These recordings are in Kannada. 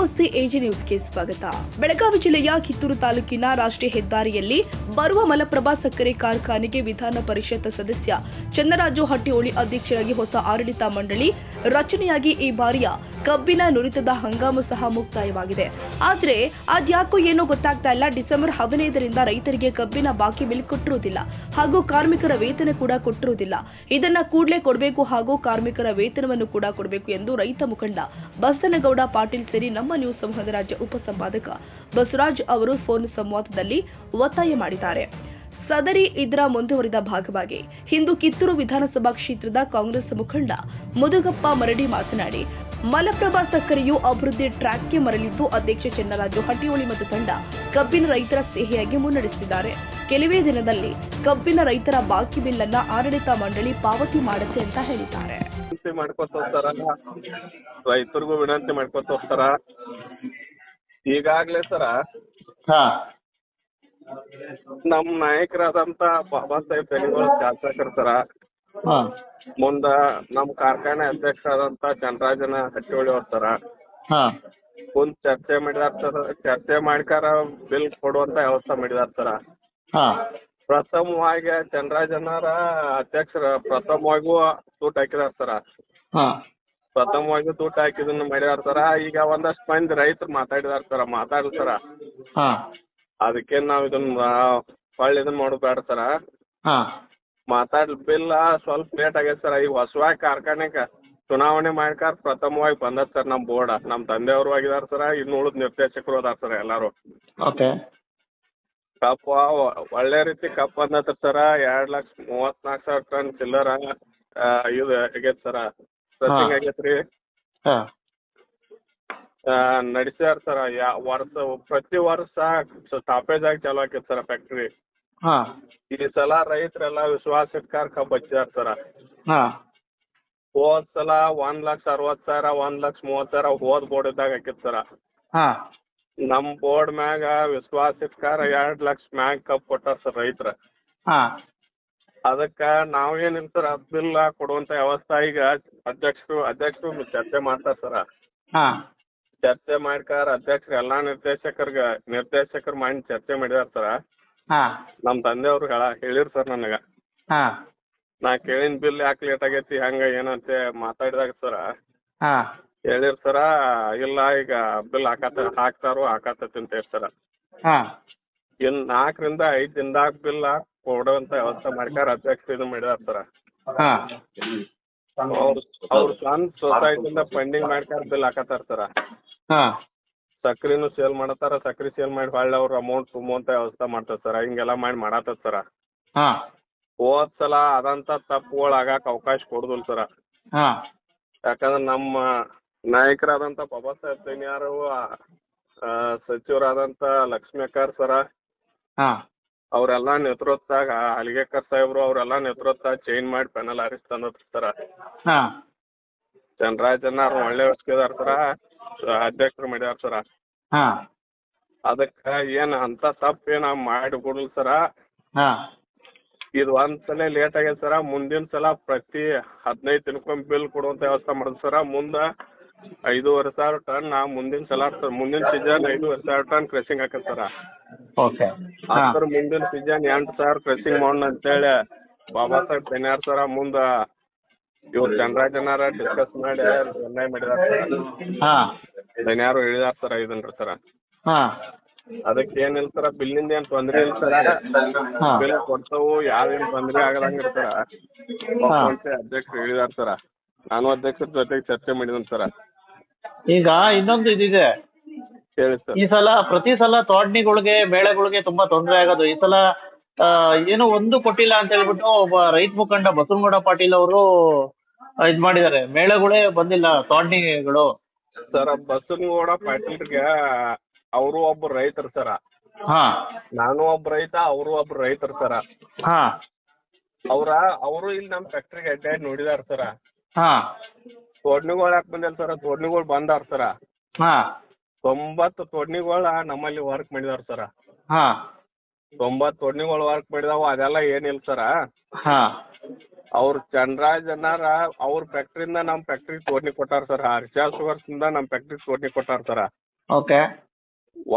ನಮಸ್ತೆ ಎಜಿ ನ್ಯೂಸ್ಗೆ ಸ್ವಾಗತ. ಬೆಳಗಾವಿ ಜಿಲ್ಲೆಯ ಕಿತ್ತೂರು ತಾಲೂಕಿನ ರಾಷ್ಟ್ರೀಯ ಹೆದ್ದಾರಿಯಲ್ಲಿ ಬರುವ ಮಲಪ್ರಭಾ ಸಕ್ಕರೆ ಕಾರ್ಖಾನೆಗೆ ವಿಧಾನ ಪರಿಷತ್ ಸದಸ್ಯ ಚನ್ನರಾಜು ಹಟ್ಟಿಹೊಳಿ ಅಧ್ಯಕ್ಷರಾಗಿ ಹೊಸ ಆಡಳಿತ ಮಂಡಳಿ ರಚನೆಯಾಗಿ ಈ ಬಾರಿಯ ಕಬ್ಬಿನ ನುರಿತದ ಹಂಗಾಮು ಸಹ ಮುಕ್ತಾಯವಾಗಿದೆ. ಆದರೆ ಅದ್ಯಾಕೋ ಏನೋ ಗೊತ್ತಾಗ್ತಾ ಇಲ್ಲ. ಡಿಸೆಂಬರ್ 15ರಿಂದ ರೈತರಿಗೆ ಕಬ್ಬಿನ ಬಾಕಿ ಬಿಲ್ ಕೊಟ್ಟಿರುವುದಿಲ್ಲ ಹಾಗೂ ಕಾರ್ಮಿಕರ ವೇತನ ಕೂಡ ಕೊಟ್ಟಿರುವುದಿಲ್ಲ. ಇದನ್ನ ಕೂಡಲೇ ಕೊಡಬೇಕು ಹಾಗೂ ಕಾರ್ಮಿಕರ ವೇತನವನ್ನು ಕೂಡ ಕೊಡಬೇಕು ಎಂದು ರೈತ ಮುಖಂಡ ಬಸನಗೌಡ ಪಾಟೀಲ್ ಸೇರಿ ನಮ್ಮ ನ್ಯೂಸ್ ಸಮೂಹದ ರಾಜ್ಯ ಉಪಸಂಪಾದಕ ಬಸವರಾಜ್ ಅವರು ಫೋನ್ ಸಂವಾದದಲ್ಲಿ ಒತ್ತಾಯ ಮಾಡಿದ್ದಾರೆ. ಸದರಿ ಇದರ ಮುಂದುವರಿದ ಭಾಗವಾಗಿ ಇಂದು ಕಿತ್ತೂರು ವಿಧಾನಸಭಾ ಕ್ಷೇತ್ರದ ಕಾಂಗ್ರೆಸ್ ಮುಖಂಡ ಮುದುಗಪ್ಪ ಮರಡಿ ಮಾತನಾಡಿ, ಮಲಪ್ರಭಾ ಸಕ್ಕರೆಯು ಅಭಿವೃದ್ಧಿ ಟ್ರ್ಯಾಕ್ಗೆ ಮರಳಿದ್ದು ಅಧ್ಯಕ್ಷ ಚನ್ನರಾಜು ಹಟ್ಟಿಹೊಳಿ ಮತ್ತು ತಂಡ ಕಬ್ಬಿನ ರೈತರ ಸ್ನೇಹಿಯಾಗಿ ಮುನ್ನಡೆಸುತ್ತಿದ್ದಾರೆ. ಕೆಲವೇ ದಿನದಲ್ಲಿ ಕಬ್ಬಿನ ರೈತರ ಬಾಕಿ ಬಿಲ್ ಅನ್ನ ಆಡಳಿತ ಮಂಡಳಿ ಪಾವತಿ ಮಾಡುತ್ತೆ ಅಂತ ಹೇಳಿದ್ದಾರೆ. ರೈತರಿಗೂ ವಿನಂತಿ ಮಾಡ್ಕೊತ ಹೋಗ್ತಾರ. ಈಗಾಗ್ಲೇ ಸರ ನಮ್ಮ ನಾಯಕರಾದಂತ ಬಾಬಾ ಸಾಹೇಬ್ ತೆಲಿಗೋಳ ಶಾಸಕರು ಸರ ಮುಂದ ನಮ್ ಕಾರ್ಖಾನೆ ಅಧ್ಯಕ್ಷರಾದಂತ ಚನ್ನರಾಜನ ಹಟ್ಟಿಹೊಳಿ ಅವ್ರ ಸರ ಮುಂದ್ ಚರ್ಚೆ ಮಾಡಿದಾರ ಸರ್. ಚರ್ಚೆ ಮಾಡ್ಕಾರ ಬಿಲ್ ಕೊಡುವಂತ ವ್ಯವಸ್ಥೆ ಮಾಡಿದಾರ ಸರ. ಪ್ರಥಮವಾಗಿ ಚನ್ನರಾಜನರ ಅಧ್ಯಕ್ಷರ ಪ್ರಥಮವಾಗೂ ತೂಟ ಹಾಕಿದಾರ ಸರ. ಪ್ರಥಮವಾಗಿ ತೂಟ ಹಾಕಿದನ್ನ ಮಾಡಿದಾರ ಸರ. ಈಗ ಒಂದಷ್ಟು ಮಂದಿ ರೈತರು ಮಾತಾಡಿದಾರ ಸರ. ಮಾತಾಡ್ಲಿ ಸರ. ಅದಕ್ಕೆ ನಾವ್ ಇದನ್ನ ಹೊಳ್ಳಿ ಇದನ್ನ ಮಾಡೋದು ಬೇಡ ಸರ. ಮಾತಾಡ್ಲಿ ಬಿಲ್ ಸ್ವಲ್ಪ ಲೇಟ್ ಆಗೈತೆ ಸರ. ಈಗ ಹೊಸವಾಗಿ ಕಾರ್ಖಾನೆಗೆ ಚುನಾವಣೆ ಮಾಡ್ಕಾರ ಪ್ರಥಮವಾಗಿ ಬಂದದ ಸರ್. ನಮ್ ಬೋರ್ಡ್ ನಮ್ ತಂದೆಯವರು ಆಗಿದಾರ ಸರ. ಇನ್ನು ಉಳಿದ ನಿರ್ದೇಶಕರು ಅದಾರ ಸರ ಎಲ್ಲಾರು. ಕಪ್ ಒಳ್ಳೆ ರೀತಿ ಕಪ್ ಬಂದತ್ರ ಸರ. 2,34,000 ಟನ್ ಚಿಲ್ಲರ ಇದು ಆಗೈತೆ ಸರ. ಪ್ರಸಿಂಗ್ ಆಗೈತ್ರಿ. ನಡೆಸ್ಯಾರ ಸರ. ಪ್ರತಿ ವರ್ಷ ಸ್ಟಾಪೇಜ್ ಆಗಿ ಚಾಲು ಆಕೈತೆ ಸರ ಫ್ಯಾಕ್ಟ್ರಿ. ಈ ಸಲ ರೈತರೆಲ್ಲ ವಿಶ್ವಾಸ ಇಟ್ಕಾರ ಕಬ್ಬು ಹಚ್ಚಾರ ಸರ. ಹೋದ್ ಸಲ 1,60,000 1,30,000 ಹೋದ್ ಬೋರ್ಡ್ ಇದ್ದಾಗ ಹಾಕಿತ್ ಸರ. ನಮ್ ಬೋರ್ಡ್ ಮ್ಯಾಗ ವಿಶ್ವಾಸ ಇಟ್ಕಾರ 2 ಲಕ್ಷ ಮ್ಯಾಗ ಕಬ್ಬು ಕೊಟ್ಟಾರ ಸರ್ ರೈತರ. ಅದಕ್ಕ ನಾವೇನಿಲ್ಲ ಸರ್ ಬಿಲ್ ಕೊಡುವಂತ ವ್ಯವಸ್ಥೆ ಈಗ ಅಧ್ಯಕ್ಷರು ಚರ್ಚೆ ಮಾಡ್ತಾರ ಸರ. ಚರ್ಚೆ ಮಾಡ್ಕಾರ ಅಧ್ಯಕ್ಷರು ಎಲ್ಲಾ ನಿರ್ದೇಶಕರು ಮಾಡಿ ಚರ್ಚೆ ಮಾಡಿದಾರ ಸರ. ನಮ್ ತಂದೆಯವ್ರು ಹೇಳಿರ್ ಸರ್ ನನಗ. ನಾ ಕೇಳಿನ ಬಿಲ್ ಯಾಕೆ ಲೇಟ್ ಆಗೈತಿ ಹಂಗ ಏನಂತೆ ಮಾತಾಡಿದಾಗ ಸರ ಹೇಳಿರ್ ಸರ. ಇಲ್ಲ ಈಗ ಬಿಲ್ ಹಾಕ್ತಾರೋ ಹಾಕತ್ತೈತಿ ಅಂತ ಹೇಳ್ತಾರ. ಇನ್ 4ರಿಂದ 5 ದಿನದಾಗ ಬಿಲ್ ಕೊಡುವಂತ ವ್ಯವಸ್ಥೆ ಮಾಡ್ಕಾರ ಅಧ್ಯಕ್ಷರು ಇದು ಮಾಡಿದಾರ ಸರ. ಅವ್ರು ಸ್ವಂತ ಸೊಸೈಟಿಯಿಂದ ಫಂಡಿಂಗ್ ಮಾಡ್ಕಾರ ಬಿಲ್ ಹಾಕತ್ತಾರ ಸರ. ಸಕ್ರಿನೂ ಸೇಲ್ ಮಾಡತ್ತಾರ. ಸಕ್ರಿ ಸೇಲ್ ಮಾಡಿ ಹೊಳ್ಳಿ ಅವ್ರ ಅಮೌಂಟ್ ತುಂಬುವಂತ ವ್ಯವಸ್ಥೆ ಮಾಡ್ತಾರ ಸರ. ಹಿಂಗೆಲ್ಲಾ ಮಾಡತ್ತಾರ ಸರ. ಹೋದ್ ಸಲ ಅದಂತ ತಪ್ಪುಗಳು ಆಗಾಕ ಅವಕಾಶ ಕೊಡುದಿಲ್ಲ ಸರ. ಯಾಕಂದ್ರೆ ನಮ್ಮ ನಾಯಕರಾದಂತ ಬಾಬಾ ಸಾಹೇಬ್ ತೆನಿಯಾರು ಸಚಿವರಾದಂತ ಲಕ್ಷ್ಮೀ ಅಕ್ಕಾರ್ ಸರ ಅವ್ರೆಲ್ಲಾ ನೇತೃತ್ವದಾಗ ಹಲಿಗೆಕರ್ ಸಾಹೇಬ್ರು ಅವ್ರೆಲ್ಲಾ ನೇತೃತ್ವ ಚೇಂಜ್ ಮಾಡಿ ಪೆನಲ್ ಹಾರಿಸ್ ತಂದತ್ರ ಸರ. ಚನ್ನರಾಜನ ಒಳ್ಳೆ ವ್ಯವಸ್ಥೆದಾರ ಸರ. ಅಧ್ಯಕ್ಷರು ಮಾಡ್ಯಾರ ಸರ. ಅದಕ್ಕ ಏನ್ ಅಂತ ತಪ್ಪೇನ ಮಾಡಿ ಕೊಡಲ್ ಸರ. ಇದು ಒಂದ್ಸಲ ಲೇಟ್ ಆಗೈತೆ ಸರ. ಮುಂದಿನ ಸಲ ಪ್ರತಿ 15 ದಿನಕ್ಕೊಮ್ಮೆ ಬಿಲ್ ಕೊಡುವಂತ ವ್ಯವಸ್ಥೆ ಮಾಡುದು ಸರ. ಮುಂದ 5,500 ಟನ್ ಮುಂದಿನ ಸಲ ಮುಂದಿನ ಸೀಸನ್ 5,500 ಟನ್ ಕ್ರಷಿಂಗ್ ಹಾಕತ್ ಸರ. ಅದ್ರ ಮುಂದಿನ ಸೀಸನ್ 8,000 ಕ್ರಷಿಂಗ್ ಮಾಡೋಣ ಅಂತೇಳಿ ಬಾಬಾ ಸಾಹೇಬ್ ತೆನಿಯಾರ್ ಸರ ಮುಂದ ಇವ್ರು ಚನ್ನರಾಜನಾರ ಡಿಸ್ಕಸ್ ಮಾಡಿ ನಿರ್ಣಯ ಮಾಡಿದಾರ ಸರ. ತೆನಿಯಾರು ಹೇಳಿದಾರ ಸರ ಇದನ್ರಿ ಸರ. ಅದಕ್ಕೆ ಏನಿಲ್ಲ ಸರ. ಬಿಲ್ಲಿಂದ ಏನ್ ತೊಂದ್ರೆ ಇಲ್ಲ ಸರ. ಬಿಲ್ ಕೊಡ್ತಾವು ಯಾವೇನ್ ತೊಂದ್ರೆ ಆಗದಂಗ ಸರ ಅಧ್ಯಕ್ಷರು ಹೇಳಿದಾರ ಸರ. ನಾನು ಅಧ್ಯಕ್ಷರ ಜೊತೆಗೆ ಚರ್ಚೆ ಮಾಡಿದನ್ ಸರ. ಈಗ ಇನ್ನೊಂದು ಇದಿದೆ. ಹೇಳಿ ಸರ್. ಈ ಸಲ ಪ್ರತಿ ಸಲ ತೋಟಣಿಗಳಿಗೆ ಮೇಳೆಗಳಿಗೆ ತುಂಬಾ ತೊಂದರೆ ಆಗೋದು. ಈ ಸಲ ಏನು ಒಂದು ಕೊಟ್ಟಿಲ್ಲ ಅಂತ ಹೇಳ್ಬಿಟ್ಟು ಒಬ್ಬ ರೈತ ಮುಖಂಡ ಬಸನಗೌಡ ಪಾಟೀಲ್ ಅವರು ಇದ್ ಮಾಡಿದ್ದಾರೆ. ಮೇಳಗಳೇ ಬಂದಿಲ್ಲ ತೋಟಣಿಗಳು. ಸರ ಬಸನಗೌಡ ಪಾಟೀಲ್ರಿಗೆ ಅವರು ಒಬ್ಬ ರೈತರು ಸರ. ನಾನು ಒಬ್ಬ ರೈತ, ಅವರು ಒಬ್ಬ ರೈತರು ಸರ. ಅವರು ಇಲ್ಲಿ ನಮ್ ಫ್ಯಾಕ್ಟ್ರಿಗೆ ಅಡ್ಡಾಡಿ ನೋಡಿದಾರ ಸರ. ತೋಡ್ನಿಗಳು ಯಾಕೆ ಬಂದಿಲ್ಲ ಸರ. ತೋಡ್ನಿಗಳು ಬಂದಾರ ಸರ. 90 ತೋಡ್ನಿಗಳ ನಮ್ಮಲ್ಲಿ ವರ್ಕ್ ಮಾಡಿದಾರ ಸರ. 90 ತೋಡ್ನಿಗಳು ವರ್ಕ್ ಮಾಡಿದಾವ. ಅದೆಲ್ಲ ಏನಿಲ್ಲ ಸರ. ಅವ್ರ ಚನ್ನರಾಜನಾರ ಅವ್ರ ಫ್ಯಾಕ್ಟ್ರಿಯಿಂದ ನಮ್ ಫ್ಯಾಕ್ಟ್ರಿ ತೋಡ್ನಿ ಕೊಟ್ಟಾರ ಸರ್. ಹರ್ಷ ಸುಗರ್ಸಿಂದ ನಮ್ ಫ್ಯಾಕ್ಟ್ರಿ ತೋಡ್ನಿ ಕೊಟ್ಟಾರ ಸರ. ಓಕೆ.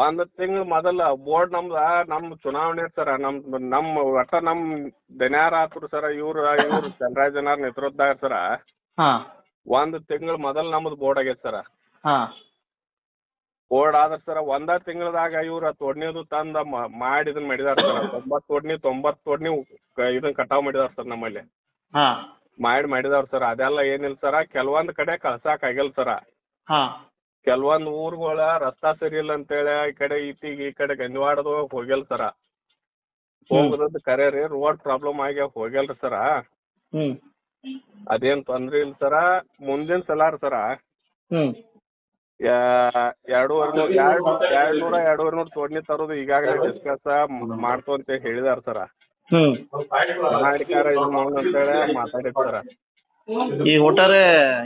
ಒಂದ್ ತಿಂಗಳ ಮೊದಲ ಬೋರ್ಡ್ ನಮ್ ಚುನಾವಣೆ ಸರ ಒಟ್ಟ ನಮ್ ದನ್ಯಾರ ಆತ್ರು ಸರ ಇವ್ರು ಚಂದ್ರಾಜನಾರ್ ನೇತೃತ್ವದಾಗ ಸರ ಹಾ ಒಂದ್ ತಿಂಗಳ ಮೊದಲ್ ನಮ್ದು ಬೋರ್ಡ್ ಆಗೈತೆ ಸರ. ಹಾ ಬೋರ್ಡ್ ಆದ್ರ ಸರ ಒಂದ ತಿಂಗಳದಾಗ ಇವ್ರ ತೋಡ್ನಿದು ತಂದ ಮಾಡಿ ಇದನ್ ಮಾಡಿದಾರ ಸರ್. 90 ತೋಡ್ನಿ ಇದನ್ ಕಟಾವ್ ಮಾಡಿದಾರ ಸರ್ ನಮ್ಮಲ್ಲಿ. ಹಾ ಮಾಡಿದಾರ ಸರ್. ಅದೆಲ್ಲ ಏನಿಲ್ಲ ಸರ, ಕೆಲವೊಂದ್ ಕಡೆ ಕಳ್ಸಾಕ್ ಆಗಿಲ್ಲ ಸರ. ಹಾ ಕೆಲವೊಂದ್ ಊರ್ಗಳ ರಸ್ತಾ ಸರಿ ಇಲ್ಲ ಅಂತೇಳಿ ಈ ಕಡೆ ಗಂಜವಾಡದು ಹೋಗಿಲ್ಲ ಸರ. ಹೋಗುದ್ ಕರೆ ರೀ, ರೋಡ್ ಪ್ರಾಬ್ಲಮ್ ಆಗಿ ಹೋಗ್ಯಲ್ರಿ ಸರ. ಹ್ಮ್ ಅದೇನ್ ತೊಂದ್ರೆ ಇಲ್ಲ ಸರ. ಮುಂದಿನ ಸಲ ಸರ ಹ್ಮ್ 200 ತೋಡ್ನಿ ತರೋದು ಈಗಾಗಲೇ ಡಿಸ್ಕಸ್ ಮಾಡ್ತು ಅಂತ ಹೇಳಿದಾರ ಸರ. ಹ್ಮ್ ಮಾಡಿಕಾರ ಇದನ್ನ ಅಂತೇಳಿ ಮಾತಾಡಿರ್ತಾರ. ಈಗ ಒಟ್ಟಾರೆ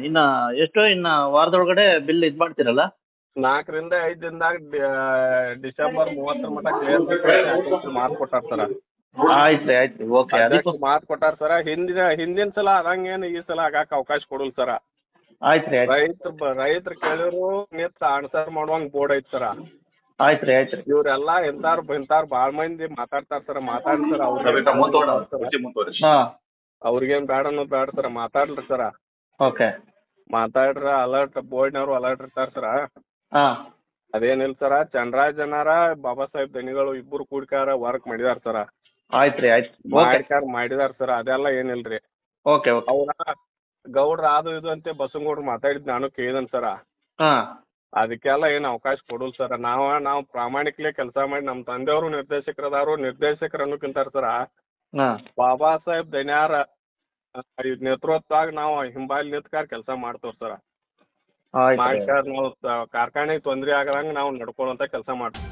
ಇನ್ನ ವಾರದೊಳಗಡೆ ಬಿಲ್ ಇದ್ ಮಾಡ್ತೀರಲ್ಲ? 4 ರಿಂದ 5 ದಿನದಾಗ ಡಿಸೆಂಬರ್ 30 ಮಟ್ಟ ಕ್ಲಿಯರ್ ಮಾಡ್ಕೊಟ್ಟಾರ ಸರ. ಆಯ್ತ್ರಿ ಓಕೆ. ಮಾತು ಕೊಟ್ಟಾರ ಸರ. ಹಿಂದಿನ ಸಲ ಅದಂಗೇನು ಈ ಸಲ ಆಗಾಕ ಅವಕಾಶ ಕೊಡಲ್ ಸರ. ಆಯ್ತ್ರಿ ರೈತರು ಕೇಳಿದ್ರು ನಿತ್ ಆನ್ಸರ್ ಮಾಡುವಂಗ್ ಬೋರ್ಡ್ ಐತ್ ಸರ. ಆಯ್ತ್ರಿ ಇವ್ರೆಲ್ಲಾ ಇಂತಾರ್ ಬಾಳ್ ಮಂದಿ ಮಾತಾಡ್ತಾರ ಸರ. ಮಾತಾಡ್ತಾರ ಅವ್ರಿಗೇನ್ ಬೇಡ ಅನ್ನೋದು ಬೇಡ ಸರ. ಮಾತಾಡ್ರಿ ಸರ. ಓಕೆ. ಮಾತಾಡ್ರ ಅಲರ್ಟ್ ಬೋರ್ಡ್ನವ್ರು ಅಲರ್ಟ್ ಇರ್ತಾರ ಸರ. ಅದೇನಿಲ್ಲ ಸರ, ಚಂದ್ರಾಜನಾರ ಬಾಬಾ ಸಾಹೇಬ್ ದನಿಗಳು ಇಬ್ಬರು ಕೂಡ್ಕಾರ ವರ್ಕ್ ಮಾಡಿದಾರ ಸರ. ಆಯ್ತ್ರಿ ಮಾಡಿದಾರ ಸರ. ಅದೆಲ್ಲ ಏನಿಲ್ರಿ. ಓಕೆ. ಅವ್ರ ಗೌಡ್ರ ಅದು ಇದು ಅಂತ ಬಸವಗೌಡ್ರು ಮಾತಾಡಿದ್ ನಾನು ಕೇಳಿದನ್ ಸರ. ಅದಕ್ಕೆಲ್ಲ ಏನ್ ಅವಕಾಶ ಕೊಡಲ್ ಸರ. ನಾವು ಪ್ರಾಮಾಣಿಕಲೇ ಕೆಲಸ ಮಾಡಿ ನಮ್ ತಂದೆಯವರು ನಿರ್ದೇಶಕರು ಅನ್ನೋಕ್ಕಿಂತಾರ ಸರ ಬಾಬಾ ಸಾಹೇಬ್ ದನ್ಯಾರ ನೇತೃತ್ವದಾಗ ನಾವು ಹಿಂಬಾಲಿ ನಿಂತ್ಕಾರ ಕೆಲಸ ಮಾಡ್ತೇವ್ ಸರ. ಮಾಡ್ಕಾರ ನಾವು ಕಾರ್ಖಾನೆಗೆ ತೊಂದ್ರೆ ಆಗದಂಗ ನಾವು ನಡ್ಕೊಳ್ಳುವಂತ ಕೆಲಸ ಮಾಡ್ತೀವಿ.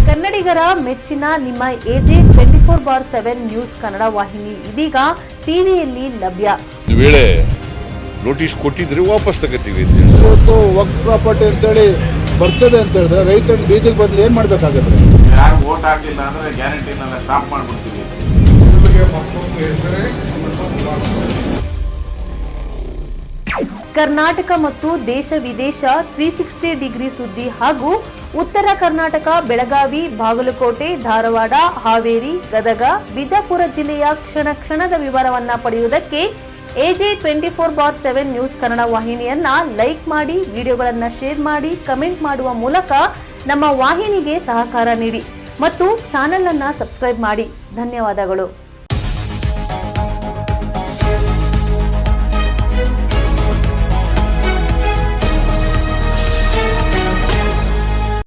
ಕನ್ನಡಿಗರ ಮೆಚ್ಚಿನ ನಿಮ್ಮ AJ 24/7 ನ್ಯೂಸ್ ಕನ್ನಡ ವಾಹಿನಿ ಇದೀಗ ಟಿವಿಯಲ್ಲಿ ಲಭ್ಯ. ವೇಳೆ ನೋಟಿಸ್ ಕೊಟ್ಟಿದ್ರೆ ವಾಪಸ್ ತಗೋತೀವಿ. ಇವತ್ತು ವಕ್ಫ್ ಪ್ರಾಪರ್ಟಿ ಅಂತೇಳಿ ಬರ್ತದೆ ಅಂತ ಹೇಳಿದ್ರೆ ರೈತರು ಬೀದಿಗೆ ಬದಲು ಏನ್ ಮಾಡ್ಬೇಕಾಗತ್ತೆ? ಯಾರು ವೋಟ್ ಹಾಕಿಲ್ಲ ಅಂದ್ರೆ ಗ್ಯಾರಂಟಿನೆಲ್ಲ ಸ್ಟಾಪ್ ಮಾಡ್ಬಿಡ್ತೀವಿ. ಕರ್ನಾಟಕ ಮತ್ತು ದೇಶ ವಿದೇಶ 360 ಡಿಗ್ರಿ ಸುದ್ದಿ ಹಾಗೂ ಉತ್ತರ ಕರ್ನಾಟಕ ಬೆಳಗಾವಿ, ಬಾಗಲಕೋಟೆ, ಧಾರವಾಡ, ಹಾವೇರಿ, ಗದಗ, ಬಿಜಾಪುರ ಜಿಲ್ಲೆಯ ಕ್ಷಣದ ವಿವರವನ್ನ ಪಡೆಯುವುದಕ್ಕೆ AJ 24/7 ನ್ಯೂಸ್ ಕನ್ನಡ ವಾಹಿನಿಯನ್ನ ಲೈಕ್ ಮಾಡಿ, ವಿಡಿಯೋಗಳನ್ನ ಶೇರ್ ಮಾಡಿ, ಕಮೆಂಟ್ ಮಾಡುವ ಮೂಲಕ ನಮ್ಮ ವಾಹಿನಿಗೆ ಸಹಕಾರ ನೀಡಿ ಮತ್ತು ಚಾನೆಲ್ ಅನ್ನ ಸಬ್ಸ್ಕ್ರೈಬ್ ಮಾಡಿ. ಧನ್ಯವಾದಗಳು.